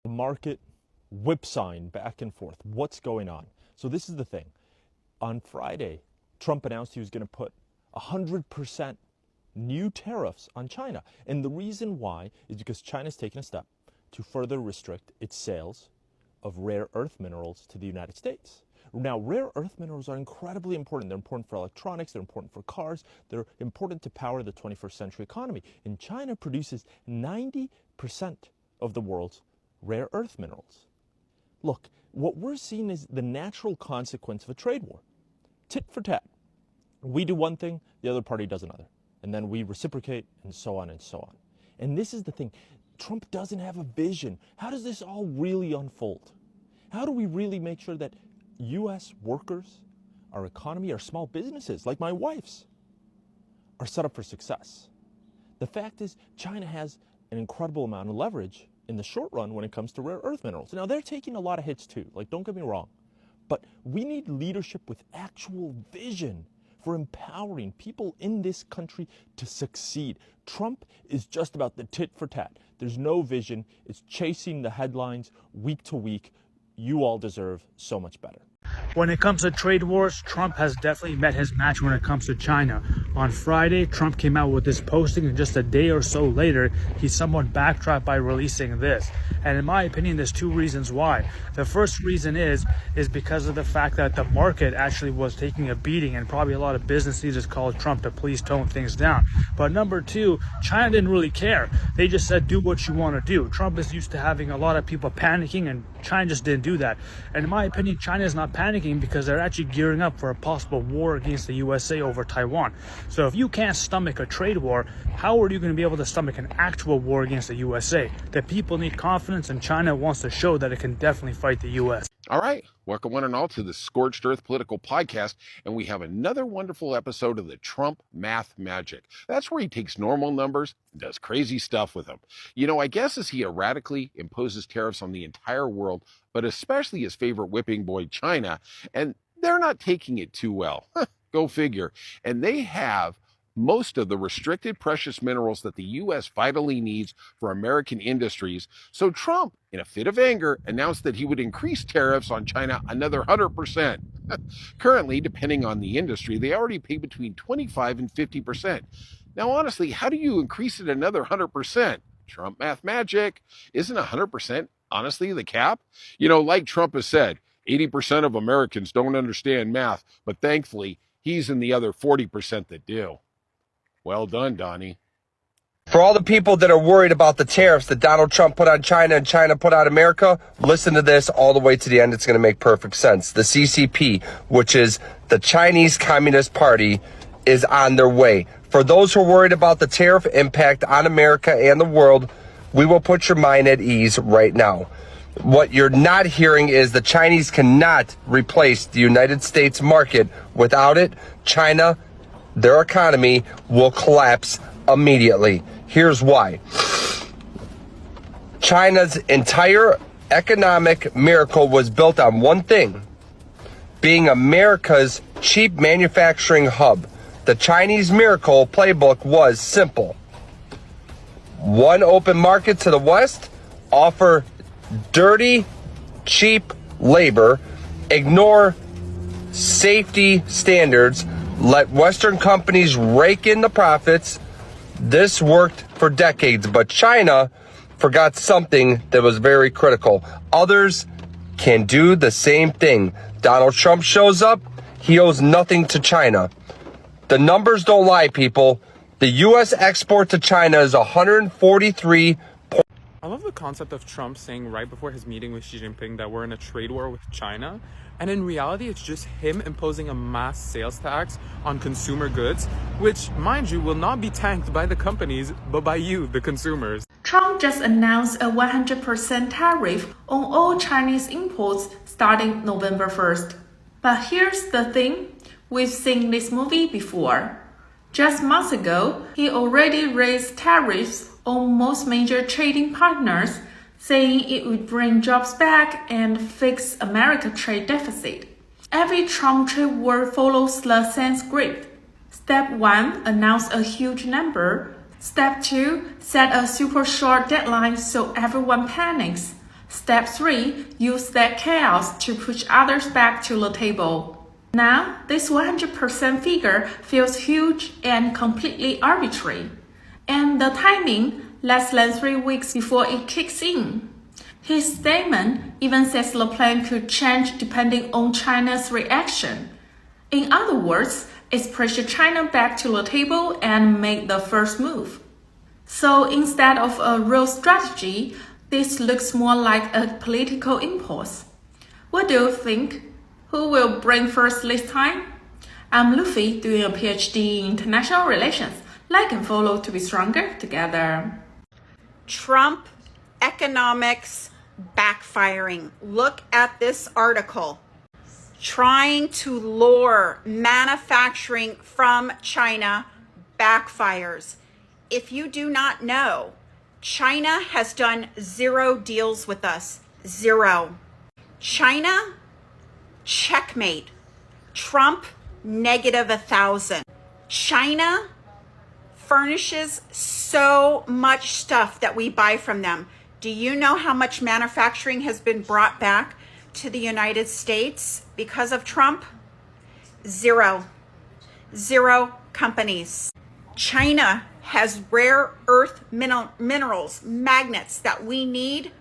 The market whipsawing back and forth. What's going on? So this is the thing. On Friday, Trump announced he was going to put 100% new tariffs on China. And the reason why is because China's taken a step to further restrict its sales of rare earth minerals to the United States. Now, rare earth minerals are incredibly important. They're important for electronics, they're important for cars, they're important to power the 21st century economy. And China produces 90% of the world's rare earth minerals. Look, what we're seeing is the natural consequence of a trade war. Tit for tat. We do one thing, the other party does another. And then we reciprocate, and so on and so on. And this is the thing. Trump doesn't have a vision. How does this all really unfold? How do we really make sure that U.S. workers, our economy, our small businesses, like my wife's, are set up for success? The fact is, China has an incredible amount of leverage in the short run when it comes to rare earth minerals. Now, they're taking a lot of hits too, like, don't get me wrong. But we need leadership with actual vision for empowering people in this country to succeed. Trump is just about the tit for tat. There's no vision. It's chasing the headlines week to week. You all deserve so much better. When it comes to trade wars, Trump has definitely met his match when it comes to China. On Friday, Trump came out with this posting, and just a day or so later, he somewhat backtracked by releasing this. And in my opinion, there's two reasons why. The first reason is because of the fact that the market actually was taking a beating, and probably a lot of business leaders called Trump to please tone things down. But number two, China didn't really care. They just said, do what you want to do. Trump is used to having a lot of people panicking, and China just didn't do that. And in my opinion, China is not panicking because they're actually gearing up for a possible war against the USA over Taiwan. So if you can't stomach a trade war, how are you going to be able to stomach an actual war against the USA? The people need confidence, and China wants to show that it can definitely fight the US. All right, welcome one and all to the Scorched Earth Political Podcast, and we have another wonderful episode of the Trump Math Magic. That's where he takes normal numbers and does crazy stuff with them. You know, I guess as he erratically imposes tariffs on the entire world, but especially his favorite whipping boy, China, and they're not taking it too well. Go figure. And they have most of the restricted precious minerals that the U.S. vitally needs for American industries. So Trump, in a fit of anger, announced that he would increase tariffs on China another 100%. Currently, depending on the industry, they already pay between 25 and 50%. Now, honestly, how do you increase it another 100%? Trump math magic. Isn't 100% honestly the cap? You know, like Trump has said, 80% of Americans don't understand math, but thankfully, he's in the other 40% that do. Well done, Donnie. For all the people that are worried about the tariffs that Donald Trump put on China and China put on America, listen to this all the way to the end. It's going to make perfect sense. The CCP, which is the Chinese Communist Party, is on their way. For those who are worried about the tariff impact on America and the world, we will put your mind at ease right now. What you're not hearing is the Chinese cannot replace the United States market. Without it, China, their economy, will collapse immediately. Here's why. China's entire economic miracle was built on one thing: being America's cheap manufacturing hub. The Chinese miracle playbook was simple. One open market to the West, offer dirty, cheap labor, ignore safety standards, let Western companies rake in the profits. This worked for decades, but China forgot something that was very critical. Others can do the same thing. Donald Trump shows up, he owes nothing to China. The numbers don't lie, people. The U.S. export to China is 143. I love the concept of Trump saying right before his meeting with Xi Jinping that we're in a trade war with China. And in reality, it's just him imposing a mass sales tax on consumer goods, which, mind you, will not be tanked by the companies, but by you, the consumers. Trump just announced a 100% tariff on all Chinese imports starting November 1st. But here's the thing, we've seen this movie before. Just months ago, he already raised tariffs on most major trading partners, saying it would bring jobs back and fix America's trade deficit. Every Trump trade war follows the same script. Step 1, announce a huge number. Step 2, set a super short deadline so everyone panics. Step 3. Use that chaos to push others back to the table. Now, this 100% figure feels huge and completely arbitrary. And the timing, less than 3 weeks before it kicks in. His statement even says the plan could change depending on China's reaction. In other words, it's pressure China back to the table and make the first move. So instead of a real strategy, this looks more like a political impulse. What do you think? Who will bring first this time? I'm Luffy, doing a PhD in international relations. Like and follow to be stronger together. Trump economics backfiring. Look at this article. Trying to lure manufacturing from China backfires. If you do not know, China has done 0 deals with us. 0. China, checkmate. Trump, -1,000. China furnishes so much stuff that we buy from them. Do you know how much manufacturing has been brought back to the United States because of Trump? 0. 0 companies. China has rare earth minerals, magnets that we need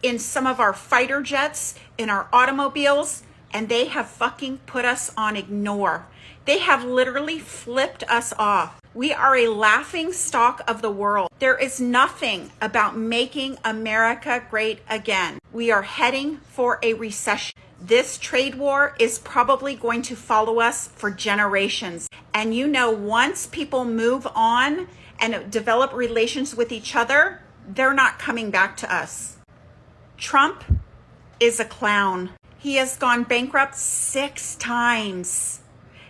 in some of our fighter jets, in our automobiles, and they have fucking put us on ignore. They have literally flipped us off. We are a laughing stock of the world. There is nothing about making America great again. We are heading for a recession. This trade war is probably going to follow us for generations. And you know, once people move on and develop relations with each other, they're not coming back to us. Trump is a clown. He has gone bankrupt 6 times.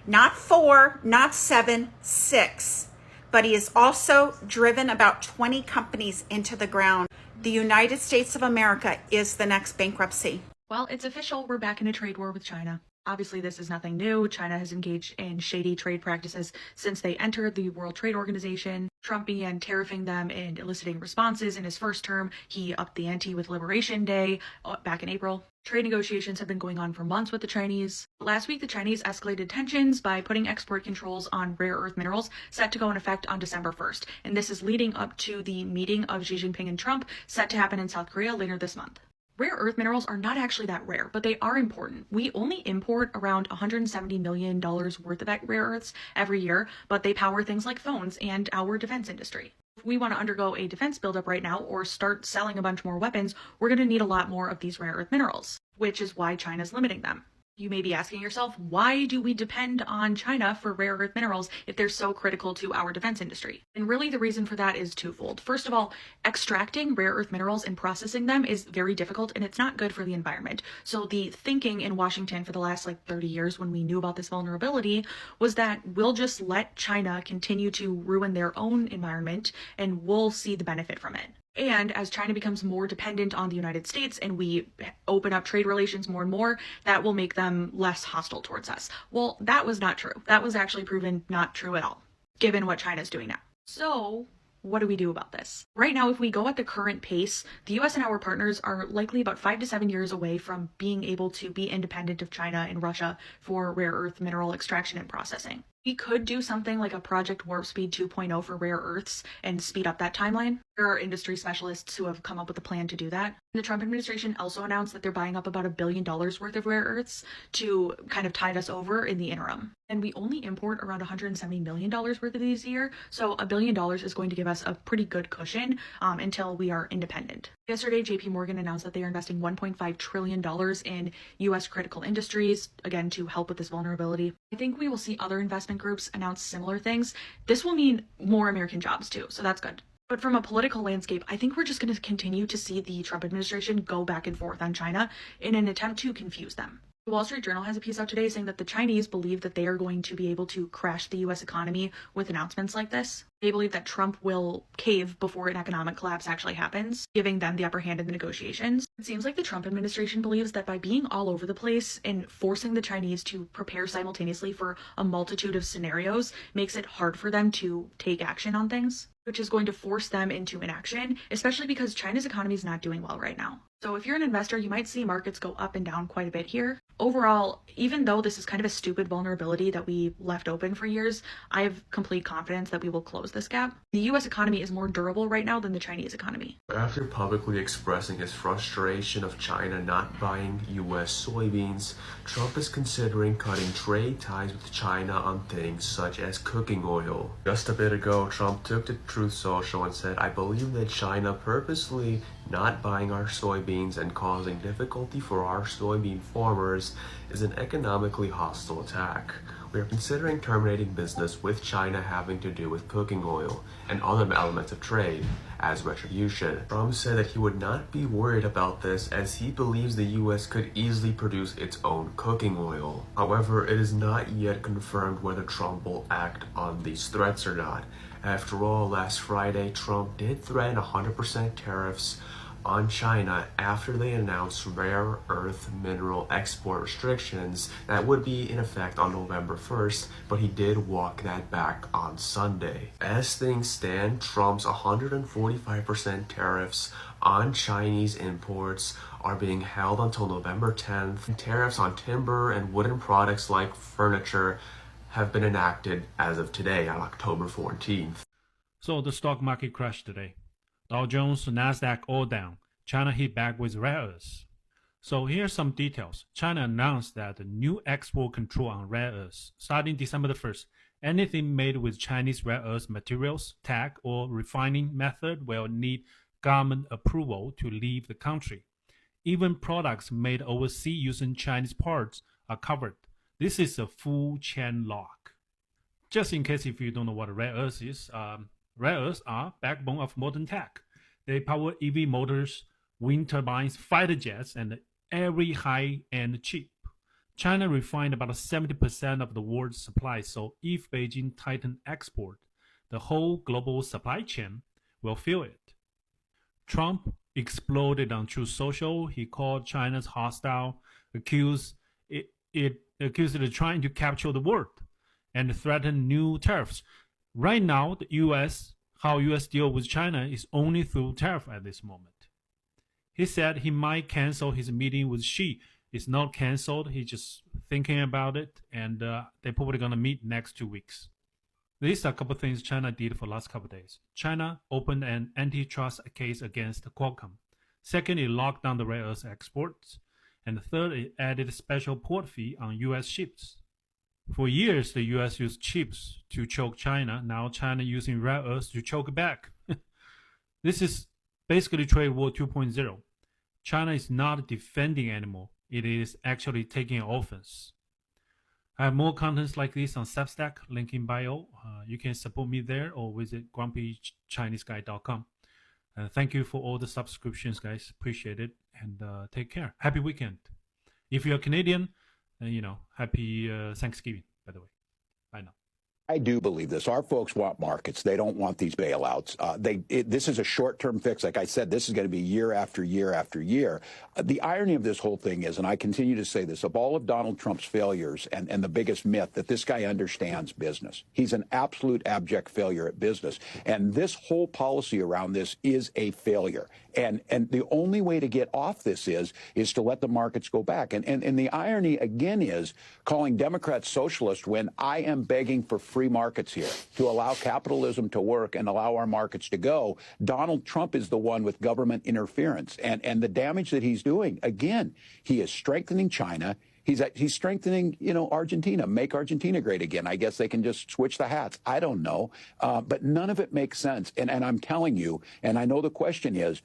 Not 4, not 7, 6. But he has also driven about 20 companies into the ground. The United States of America is the next bankruptcy. Well, it's official. We're back in a trade war with China. Obviously, this is nothing new. China has engaged in shady trade practices since they entered the World Trade Organization. Trump began tariffing them and eliciting responses in his first term. He upped the ante with Liberation Day back in April. Trade negotiations have been going on for months with the Chinese. Last week, the Chinese escalated tensions by putting export controls on rare earth minerals set to go in effect on December 1st. And this is leading up to the meeting of Xi Jinping and Trump set to happen in South Korea later this month. Rare earth minerals are not actually that rare, but they are important. We only import around $170 million worth of rare earths every year, but they power things like phones and our defense industry. If we want to undergo a defense buildup right now or start selling a bunch more weapons, we're going to need a lot more of these rare earth minerals, which is why China's limiting them. You may be asking yourself, why do we depend on China for rare earth minerals if they're so critical to our defense industry? And really the reason for that is twofold. First of all, extracting rare earth minerals and processing them is very difficult and it's not good for the environment. So the thinking in Washington for the last 30 years when we knew about this vulnerability was that we'll just let China continue to ruin their own environment and we'll see the benefit from it. And as China becomes more dependent on the United States and we open up trade relations more and more, that will make them less hostile towards us. Well, that was not true. That was actually proven not true at all, given what China's doing now. So what do we do about this? Right now, if we go at the current pace, the US and our partners are likely about 5 to 7 years away from being able to be independent of China and Russia for rare earth mineral extraction and processing. We could do something like a Project Warp Speed 2.0 for rare earths and speed up that timeline. There are industry specialists who have come up with a plan to do that. The Trump administration also announced that they're buying up about $1 billion worth of rare earths to kind of tide us over in the interim. And we only import around $170 million worth of these a year. So $1 billion is going to give us a pretty good cushion until we are independent. Yesterday, JP Morgan announced that they are investing $1.5 trillion in US critical industries, again, to help with this vulnerability. I think we will see other investment groups announce similar things. This will mean more American jobs too, so that's good. But from a political landscape, I think we're just going to continue to see the Trump administration go back and forth on China in an attempt to confuse them. The Wall Street Journal has a piece out today saying that the Chinese believe that they are going to be able to crash the US economy with announcements like this. They believe that Trump will cave before an economic collapse actually happens, giving them the upper hand in the negotiations. It seems like the Trump administration believes that by being all over the place and forcing the Chinese to prepare simultaneously for a multitude of scenarios makes it hard for them to take action on things. which is going to force them into inaction, especially because China's economy is not doing well right now. So if you're an investor, you might see markets go up and down quite a bit here. Overall, even though this is kind of a stupid vulnerability that we left open for years, I have complete confidence that we will close this gap. The US economy is more durable right now than the Chinese economy. After publicly expressing his frustration of China not buying US soybeans, Trump is considering cutting trade ties with China on things such as cooking oil. Just a bit ago, Trump took to Truth Social and said, "I believe that China purposely not buying our soybeans and causing difficulty for our soybean farmers is an economically hostile attack. We are considering terminating business with China having to do with cooking oil and other elements of trade as retribution." Trump said that he would not be worried about this as he believes the US could easily produce its own cooking oil. However, it is not yet confirmed whether Trump will act on these threats or not. After all, last Friday, Trump did threaten 100% tariffs on China after they announced rare earth mineral export restrictions that would be in effect on November 1st, but he did walk that back on Sunday. As things stand, Trump's 145% tariffs on Chinese imports are being held until November 10th. Tariffs on timber and wooden products like furniture have been enacted as of today on October 14th. So the stock market crashed today. Dow Jones, Nasdaq all down. China hit back with rare earths. So here's some details. China announced that the new export control on rare earths starting December the 1st. Anything made with Chinese rare earth materials, tag, or refining method will need government approval to leave the country. Even products made overseas using Chinese parts are covered. This is a full chain lock. Just in case if you don't know what a rare earth is, rare earths are backbone of modern tech. They power EV motors, wind turbines, fighter jets, and every high-end chip. China refined about 70% of the world's supply, so if Beijing tighten export, the whole global supply chain will feel it. Trump exploded on Truth Social. He called China's hostile, accused it of trying to capture the world, and threatened new tariffs. Right now, how U.S. deal with China is only through tariff at this moment. He said he might cancel his meeting with Xi. It's not canceled. He's just thinking about it, and they're probably going to meet next 2 weeks. These are a couple of things China did for the last couple of days. China opened an antitrust case against Qualcomm. Second, it locked down the rare earth exports. And third, it added a special port fee on U.S. ships. For years, the U.S. used chips to choke China. Now China using rare earths to choke back. This is basically trade war 2.0. China is not defending anymore. It is actually taking offense. I have more contents like this on Substack, link in bio. You can support me there or visit grumpychineseguy.com. Thank you for all the subscriptions, guys. Appreciate it. And take care. Happy weekend. If you're Canadian, happy Thanksgiving, by the way. Bye now. I do believe this. Our folks want markets. They don't want these bailouts. This is a short-term fix. Like I said, this is going to be year after year after year. The irony of this whole thing is, and I continue to say this, of all of Donald Trump's failures and the biggest myth, that this guy understands business. He's an absolute abject failure at business. And this whole policy around this is a failure. And the only way to get off this is to let the markets go back. And the irony, again, is calling Democrats socialist when I am begging for free markets here to allow capitalism to work and allow our markets to go. Donald Trump is the one with government interference. And the damage that he's doing, again, he is strengthening China. He's strengthening, Argentina, make Argentina great again. I guess they can just switch the hats. I don't know. But none of it makes sense. And I'm telling you, and I know the question is,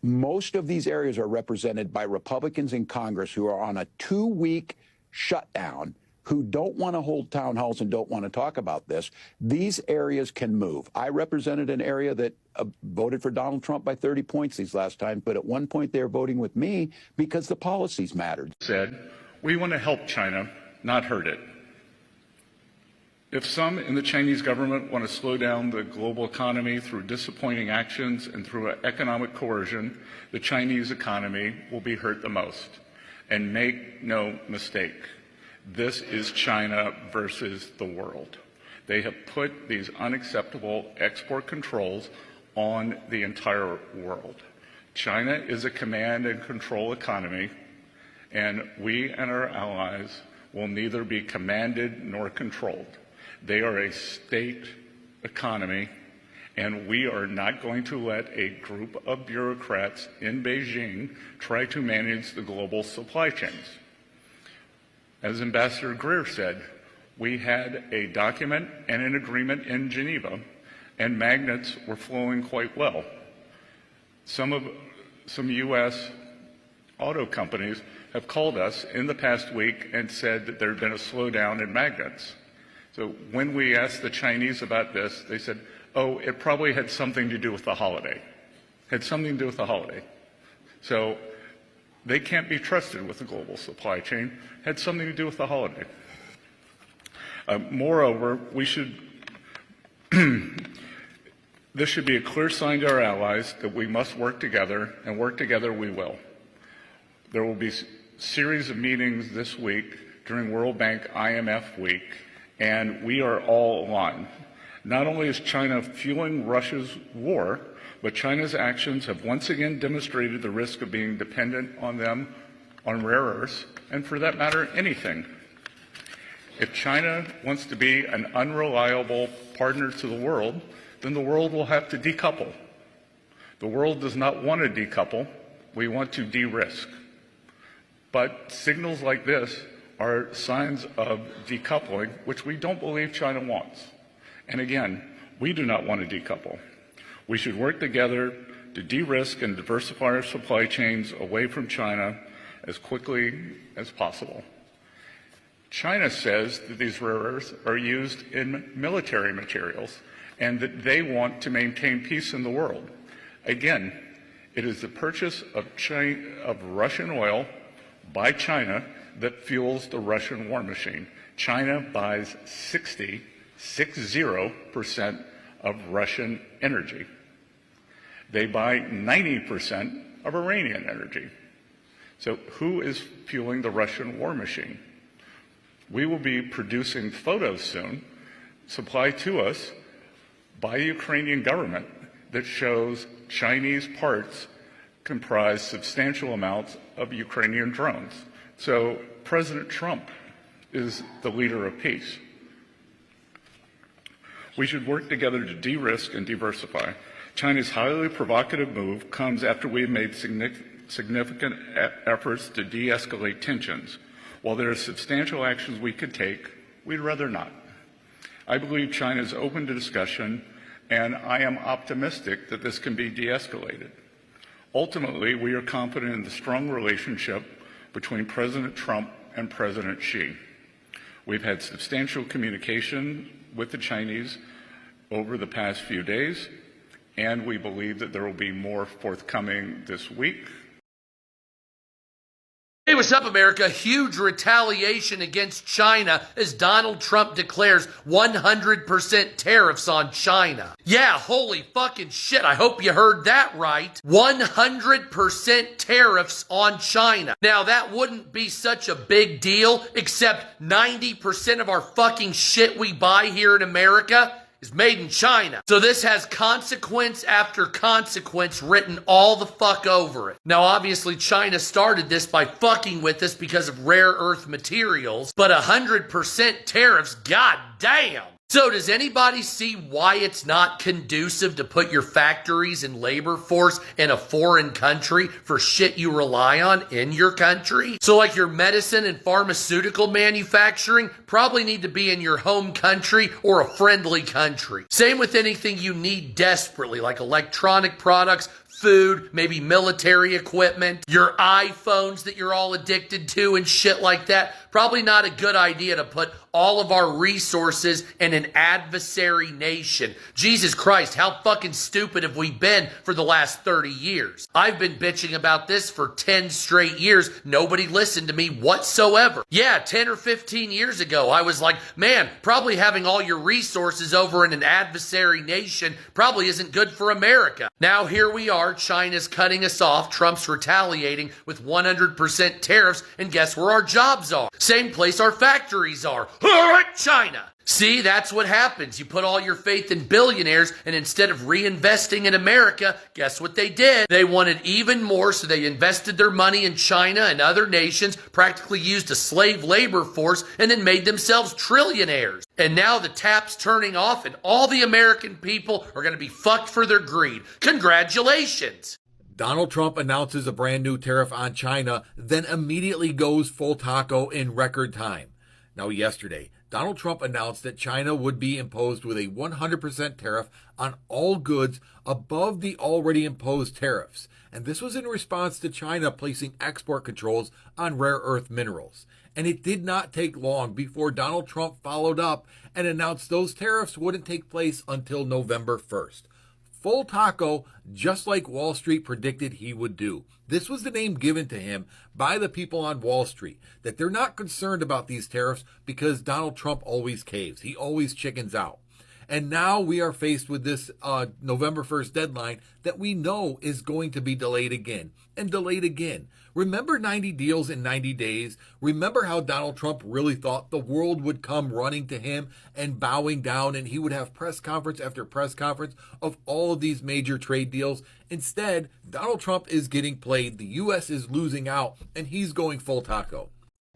most of these areas are represented by Republicans in Congress who are on a 2-week shutdown, who don't want to hold town halls and don't want to talk about this. These areas can move. I represented an area that voted for Donald Trump by 30 points these last times, but at one point they were voting with me because the policies mattered. Said, we want to help China, not hurt it. If some in the Chinese government want to slow down the global economy through disappointing actions and through economic coercion, the Chinese economy will be hurt the most. And make no mistake, this is China versus the world. They have put these unacceptable export controls on the entire world. China is a command and control economy, and we and our allies will neither be commanded nor controlled. They are a state economy, and we are not going to let a group of bureaucrats in Beijing try to manage the global supply chains. As Ambassador Greer said, we had a document and an agreement in Geneva, and magnets were flowing quite well. Some U.S. auto companies have called us in the past week and said that there had been a slowdown in magnets. So when we asked the Chinese about this, they said, oh, it probably had something to do with the holiday. Had something to do with the holiday. So they can't be trusted with the global supply chain. Had something to do with the holiday. Moreover, we should this should be a clear sign to our allies that we must work together, and work together we will. There will be a series of meetings this week during World Bank IMF week, and we are all aligned. Not only is China fueling Russia's war, but China's actions have once again demonstrated the risk of being dependent on them on rare earths, and for that matter, anything. If China wants to be an unreliable partner to the world, then the world will have to decouple. The world does not want to decouple. We want to de-risk. But signals like this are signs of decoupling, which we don't believe China wants. And again, we do not want to decouple. We should work together to de-risk and diversify our supply chains away from China as quickly as possible. China says that these rare earths are used in military materials and that they want to maintain peace in the world. Again, it is the purchase of Russian oil by China that fuels the Russian war machine. China buys 60% of Russian energy. They buy 90% of Iranian energy. So who is fueling the Russian war machine? We will be producing photos soon, supplied to us by the Ukrainian government, that shows Chinese parts comprise substantial amounts of Ukrainian drones. So President Trump is the leader of peace. We should work together to de-risk and diversify. China's highly provocative move comes after we've made significant efforts to de-escalate tensions. While there are substantial actions we could take, we'd rather not. I believe China is open to discussion, and I am optimistic that this can be de-escalated. Ultimately, we are confident in the strong relationship between President Trump and President Xi. We've had substantial communication with the Chinese over the past few days, and we believe that there will be more forthcoming this week. Hey, what's up, America? Huge retaliation against China as Donald Trump declares 100% tariffs on China. Yeah, holy fucking shit. I hope you heard that right. 100% tariffs on China. Now, that wouldn't be such a big deal, except 90% of our fucking shit we buy here in America is made in China. So this has consequence after consequence written all the fuck over it. Now, obviously, China started this by fucking with us because of rare earth materials, but 100% tariffs, god damn. So does anybody see why it's not conducive to put your factories and labor force in a foreign country for shit you rely on in your country? So like your medicine and pharmaceutical manufacturing probably need to be in your home country or a friendly country. Same with anything you need desperately, like electronic products, food, maybe military equipment, your iPhones that you're all addicted to and shit like that. Probably not a good idea to put all of our resources in an adversary nation. Jesus Christ, how fucking stupid have we been for the last 30 years? I've been bitching about this for 10 straight years. Nobody listened to me whatsoever. Yeah, 10 or 15 years ago, I was like, man, probably having all your resources over in an adversary nation probably isn't good for America. Now here we are, China's cutting us off, Trump's retaliating with 100% tariffs, and guess where our jobs are? Same place our factories are. China. See, that's what happens. You put all your faith in billionaires, and instead of reinvesting in America, guess what they did? They wanted even more, so they invested their money in China and other nations, practically used a slave labor force, and then made themselves trillionaires. And now the tap's turning off, and all the American people are going to be fucked for their greed. Congratulations. Donald Trump announces a brand new tariff on China, then immediately goes full taco in record time. Now, yesterday, Donald Trump announced that China would be imposed with a 100% tariff on all goods above the already imposed tariffs. And this was in response to China placing export controls on rare earth minerals. And it did not take long before Donald Trump followed up and announced those tariffs wouldn't take place until November 1st. Full taco, just like Wall Street predicted he would do. This was the name given to him by the people on Wall Street, that they're not concerned about these tariffs because Donald Trump always caves. He always chickens out. And now we are faced with this November 1st deadline that we know is going to be delayed again and delayed again. Remember 90 deals in 90 days? Remember how Donald Trump really thought the world would come running to him and bowing down, and he would have press conference after press conference of all of these major trade deals? Instead, Donald Trump is getting played. The U.S. is losing out, and he's going full taco.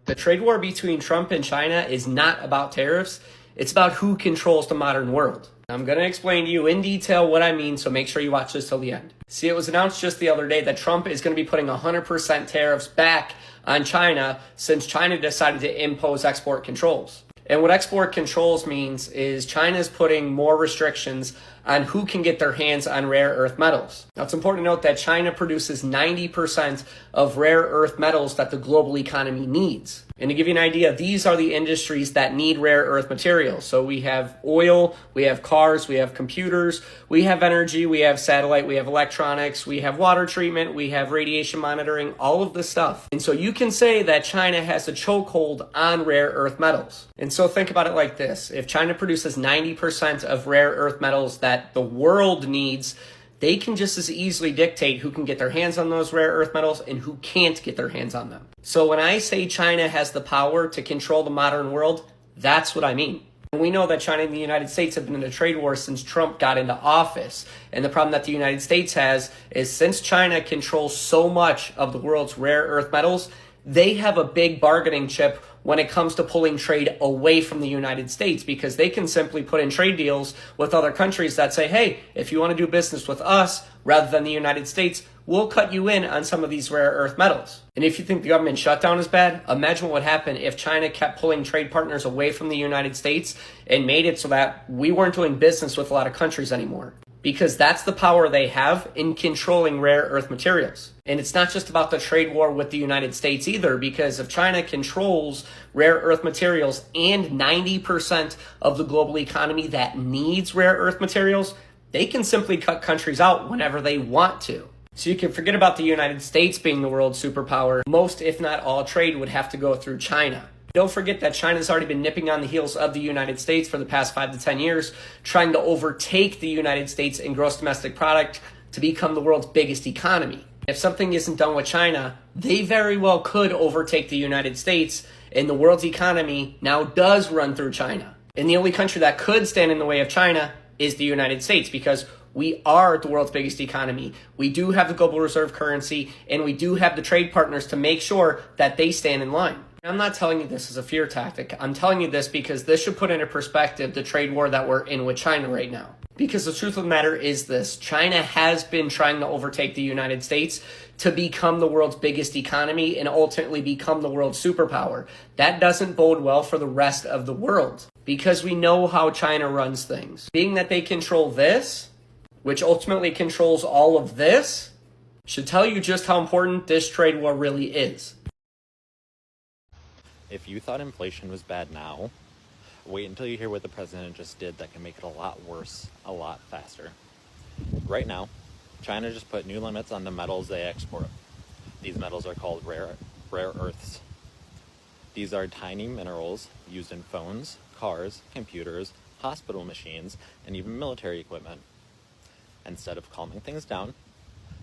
The trade war between Trump and China is not about tariffs. It's about who controls the modern world. I'm going to explain to you in detail what I mean, so make sure you watch this till the end. See, it was announced just the other day that Trump is going to be putting 100% tariffs back on China since China decided to impose export controls. And what export controls means is China is putting more restrictions on who can get their hands on rare earth metals. Now, it's important to note that China produces 90% of rare earth metals that the global economy needs. And to give you an idea, these are the industries that need rare earth materials. So we have oil, we have cars, we have computers, we have energy, we have satellite, we have electronics, we have water treatment, we have radiation monitoring, all of this stuff. And so you can say that China has a chokehold on rare earth metals. And so think about it like this. If China produces 90% of rare earth metals that the world needs, they can just as easily dictate who can get their hands on those rare earth metals and who can't get their hands on them. So when I say China has the power to control the modern world, that's what I mean. And we know that China and the United States have been in a trade war since Trump got into office. And the problem that the United States has is since China controls so much of the world's rare earth metals, they have a big bargaining chip when it comes to pulling trade away from the United States, because they can simply put in trade deals with other countries that say, hey, if you want to do business with us rather than the United States, we'll cut you in on some of these rare earth metals. And if you think the government shutdown is bad, imagine what would happen if China kept pulling trade partners away from the United States and made it so that we weren't doing business with a lot of countries anymore. Because that's the power they have in controlling rare earth materials. And it's not just about the trade war with the United States either, because if China controls rare earth materials and 90% of the global economy that needs rare earth materials, they can simply cut countries out whenever they want to. So you can forget about the United States being the world superpower. Most, if not all, trade would have to go through China. Don't forget that China's already been nipping on the heels of the United States for the past 5 to 10 years, trying to overtake the United States in gross domestic product to become the world's biggest economy. If something isn't done with China, they very well could overtake the United States, and the world's economy now does run through China. And the only country that could stand in the way of China is the United States, because we are the world's biggest economy. We do have the global reserve currency, and we do have the trade partners to make sure that they stand in line. I'm not telling you this as a fear tactic. I'm telling you this because this should put into perspective the trade war that we're in with China right now. Because the truth of the matter is this: China has been trying to overtake the United States to become the world's biggest economy and ultimately become the world's superpower. That doesn't bode well for the rest of the world, because we know how China runs things. Being that they control this, which ultimately controls all of this, should tell you just how important this trade war really is. If you thought inflation was bad now, wait until you hear what the president just did that can make it a lot worse, a lot faster. Right now, China just put new limits on the metals they export. These metals are called rare earths. These are tiny minerals used in phones, cars, computers, hospital machines, and even military equipment. Instead of calming things down,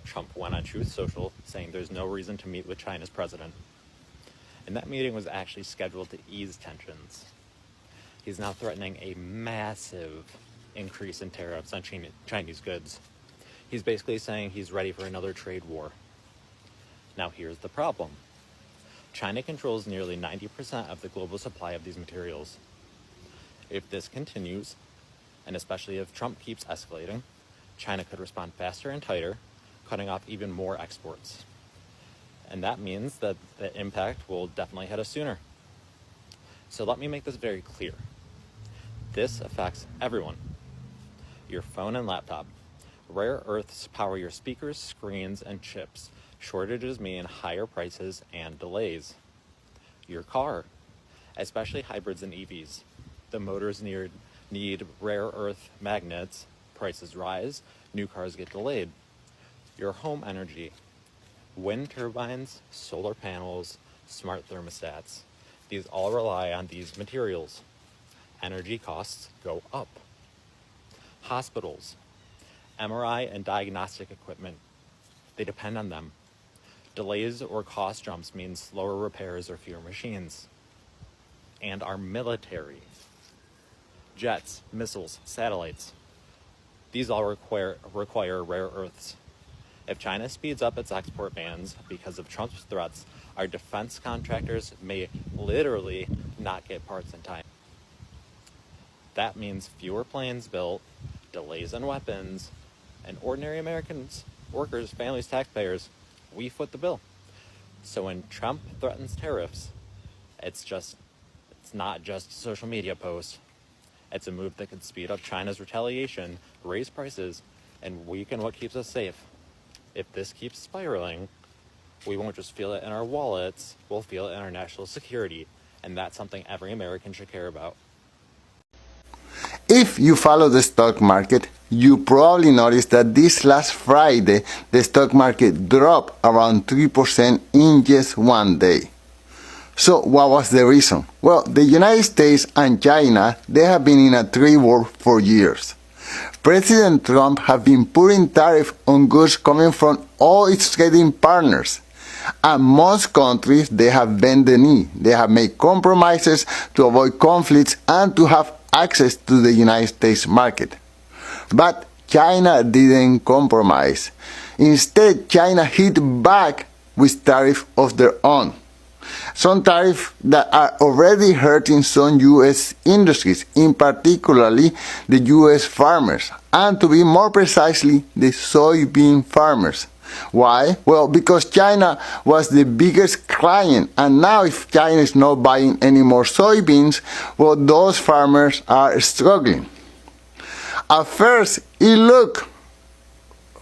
Trump went on Truth Social saying there's no reason to meet with China's president. And that meeting was actually scheduled to ease tensions. He's now threatening a massive increase in tariffs on Chinese goods. He's basically saying he's ready for another trade war. Now here's the problem. China controls nearly 90% of the global supply of these materials. If this continues, and especially if Trump keeps escalating, China could respond faster and tighter, cutting off even more exports. And that means that the impact will definitely hit us sooner. So let me make this very clear. This affects everyone. Your phone and laptop. Rare earths power your speakers, screens, and chips. Shortages mean higher prices and delays. Your car, especially hybrids and EVs. The motors need rare earth magnets. Prices rise. New cars get delayed. Your home energy. Wind turbines, solar panels, smart thermostats. These all rely on these materials. Energy costs go up. Hospitals. MRI and diagnostic equipment. They depend on them. Delays or cost jumps mean slower repairs or fewer machines. And our military. Jets, missiles, satellites. These all require rare earths. If China speeds up its export bans because of Trump's threats, our defense contractors may literally not get parts in time. That means fewer planes built, delays in weapons, and ordinary Americans, workers, families, taxpayers, we foot the bill. So when Trump threatens tariffs, it's not just a social media post. It's a move that could speed up China's retaliation, raise prices, and weaken what keeps us safe. If this keeps spiraling, we won't just feel it in our wallets, we'll feel it in our national security, and that's something every American should care about. If you follow the stock market, you probably noticed that this last Friday, the stock market dropped around 3% in just one day. So what was the reason? Well, the United States and China, they have been in a trade war for years. President Trump has been putting tariffs on goods coming from all its trading partners. And most countries, they have bent the knee. They have made compromises to avoid conflicts and to have access to the United States market. But China didn't compromise. Instead, China hit back with tariffs of their own. Some tariffs that are already hurting some U.S. industries, in particularly the U.S. farmers, and to be more precisely, the soybean farmers. Why? Well, because China was the biggest client, and now if China is not buying any more soybeans, well, those farmers are struggling. At first, it looked,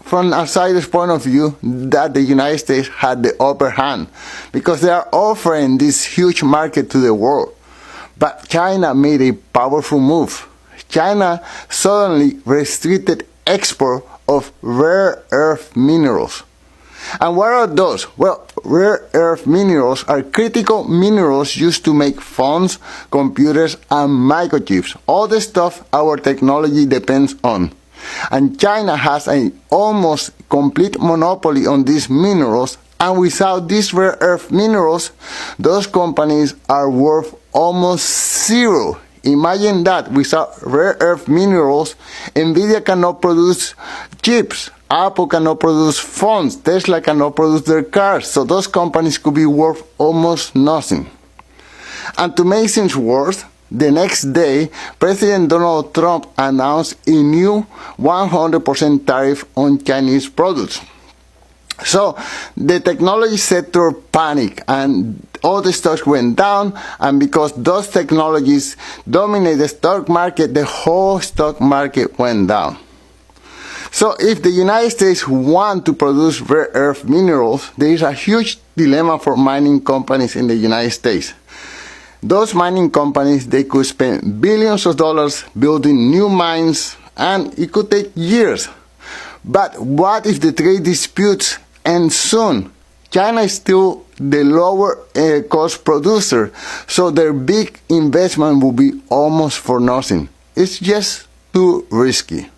from an outsider's point of view, that the United States had the upper hand, because they are offering this huge market to the world. But China made a powerful move. China suddenly restricted export of rare earth minerals. And what are those? Well, rare earth minerals are critical minerals used to make phones, computers, and microchips. All the stuff our technology depends on. And China has an almost complete monopoly on these minerals, and without these rare earth minerals, those companies are worth almost zero. Imagine that, without rare earth minerals, Nvidia cannot produce chips, Apple cannot produce phones, Tesla cannot produce their cars, so those companies could be worth almost nothing. And to make things worse, the next day, President Donald Trump announced a new 100% tariff on Chinese products. So the technology sector panicked and all the stocks went down, and because those technologies dominate the stock market, the whole stock market went down. So if the United States want to produce rare earth minerals, there is a huge dilemma for mining companies in the United States. Those mining companies, they could spend billions of dollars building new mines, and it could take years. But what if the trade disputes end soon? China is still the lower cost producer, so their big investment will be almost for nothing. It's just too risky.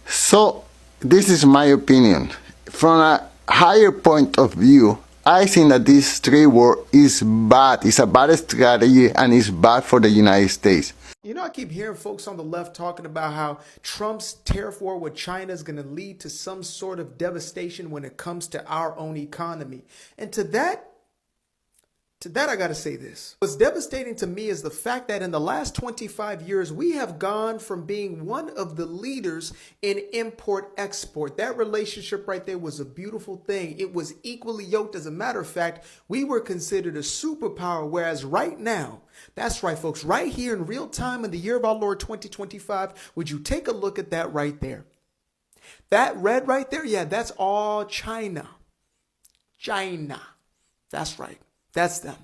So this is my opinion. From a higher point of view, I think that this trade war is bad. It's a bad strategy and it's bad for the United States. You know, I keep hearing folks on the left talking about how Trump's tariff war with China is going to lead to some sort of devastation when it comes to our own economy. And to that, I got to say this. What's devastating to me is the fact that in the last 25 years, we have gone from being one of the leaders in import-export. That relationship right there was a beautiful thing. It was equally yoked. As a matter of fact, we were considered a superpower, whereas right now, that's right, folks, right here in real time in the year of our Lord 2025, would you take a look at that right there? That red right there, yeah, that's all China. China. That's right. That's them.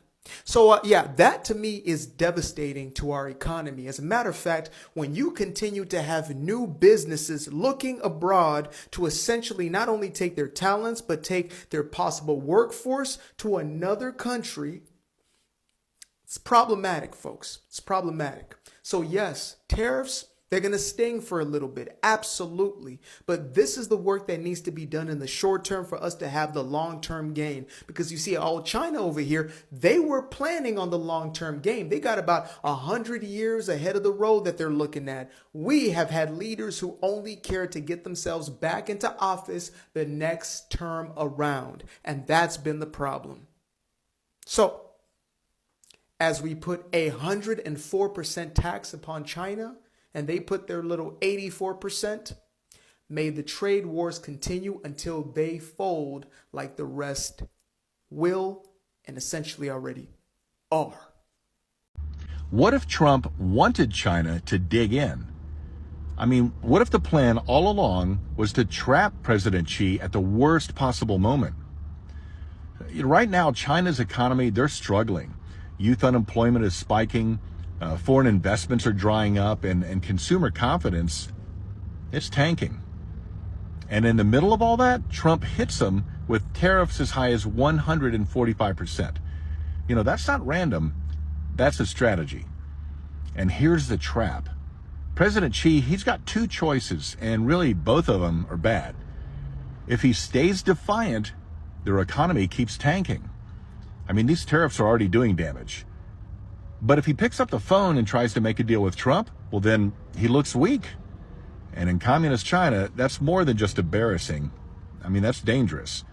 So, yeah, that to me is devastating to our economy. As a matter of fact, when you continue to have new businesses looking abroad to essentially not only take their talents, but take their possible workforce to another country, it's problematic, folks. It's problematic. So, yes, tariffs, they're going to sting for a little bit. Absolutely. But this is the work that needs to be done in the short term for us to have the long-term gain. Because you see, all China over here, they were planning on the long-term gain. They got about 100 years ahead of the road that they're looking at. We have had leaders who only care to get themselves back into office the next term around. And that's been the problem. So, as we put 104% tax upon China, and they put their little 84%, may the trade wars continue until they fold like the rest will and essentially already are. What if Trump wanted China to dig in? I mean, what if the plan all along was to trap President Xi at the worst possible moment? Right now, China's economy, they're struggling. Youth unemployment is spiking. Foreign investments are drying up, and consumer confidence, it's tanking. And in the middle of all that, Trump hits them with tariffs as high as 145%. That's not random. That's a strategy. And here's the trap. President Xi, he's got two choices, and really both of them are bad. If he stays defiant, their economy keeps tanking. I mean, these tariffs are already doing damage. But if he picks up the phone and tries to make a deal with Trump, well, then he looks weak. And in communist China, that's more than just embarrassing. I mean, that's dangerous.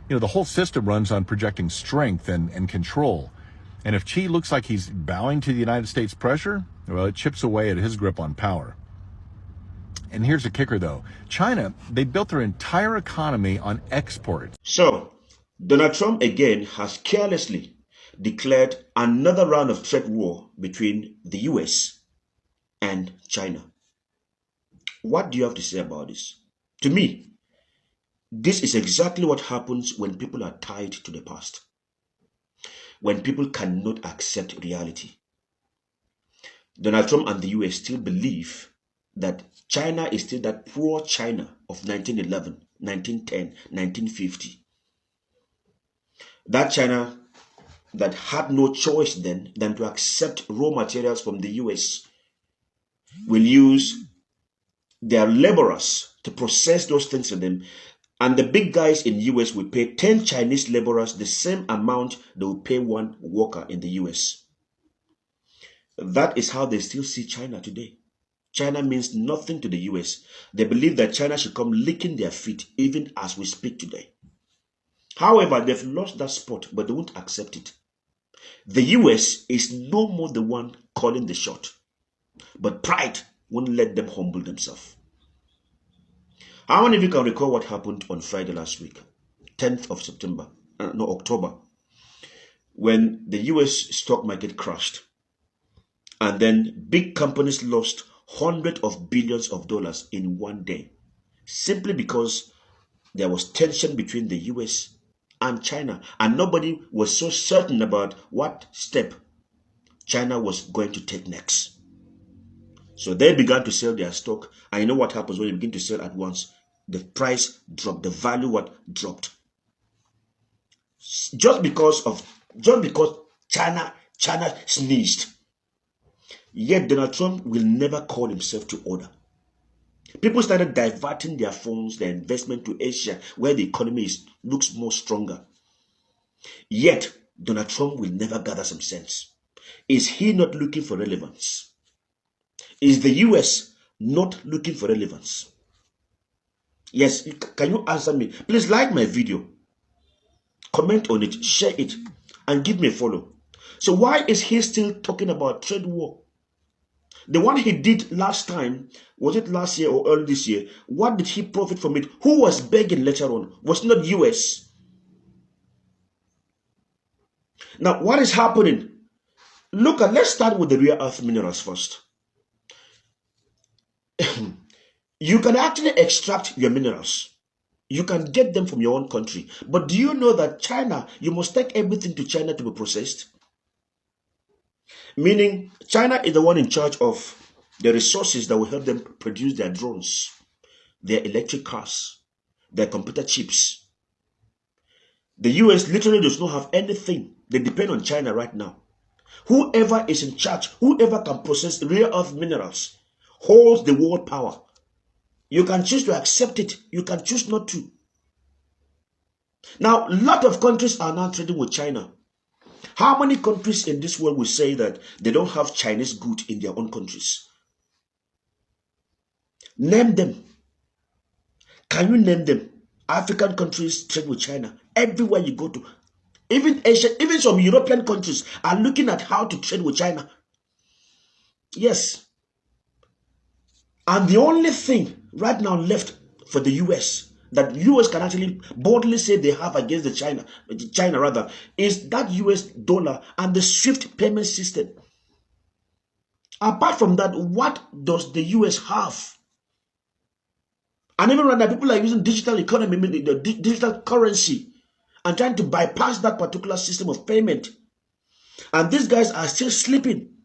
The whole system runs on projecting strength and control. And if Xi looks like he's bowing to the United States pressure, well, it chips away at his grip on power. And here's the kicker, though. China, they built their entire economy on exports. So, Donald Trump again has carelessly declared another round of trade war between the US and China. What do you have to say about this? To me, this is exactly what happens when people are tied to the past, when people cannot accept reality. Donald Trump and the US still believe that China is still that poor China of 1911, 1910, 1950. That China that had no choice then than to accept raw materials from the US, will use their laborers to process those things for them, and the big guys in US will pay 10 Chinese laborers the same amount they will pay one worker in the US. That is how they still see China today. China means nothing to the US. They believe that China should come licking their feet even as we speak today. However, they've lost that spot, but they won't accept it. The US is no more the one calling the shot, but pride won't let them humble themselves. How many of you can recall what happened on Friday last week, 10th of October, when the US stock market crashed, and then big companies lost hundreds of billions of dollars in one day, simply because there was tension between the US and China, and nobody was so certain about what step China was going to take next. So they began to sell their stock, and you know what happens when you begin to sell at once? The price dropped, the value dropped. Just because China sneezed. Yet Donald Trump will never call himself to order. People started diverting their funds, their investment to Asia, where the economy looks more stronger. Yet, Donald Trump will never gather some sense. Is he not looking for relevance? Is the US not looking for relevance? Yes, can you answer me? Please like my video, comment on it, share it, and give me a follow. So why is he still talking about trade war? The one he did last time, was it last year or early this year? What did he profit from it? Who was begging later on? Was not US. Now, what is happening? Let's start with the rare earth minerals first. You can actually extract your minerals. You can get them from your own country. But do you know that China, you must take everything to China to be processed? Meaning, China is the one in charge of the resources that will help them produce their drones, their electric cars, their computer chips. The US literally does not have anything. They depend on China right now. Whoever is in charge, whoever can process rare earth minerals, holds the world power. You can choose to accept it. You can choose not to. Now, a lot of countries are now trading with China. How many countries in this world will say that they don't have Chinese goods in their own countries? Name them. Can you name them? African countries trade with China. Everywhere you go to. Even Asia, even some European countries are looking at how to trade with China. Yes. And the only thing right now left for the US that US can actually boldly say they have against the China rather, is that US dollar and the SWIFT payment system. Apart from that, what does the US have? And even right now, people are using digital economy, the digital currency, and trying to bypass that particular system of payment. And these guys are still sleeping.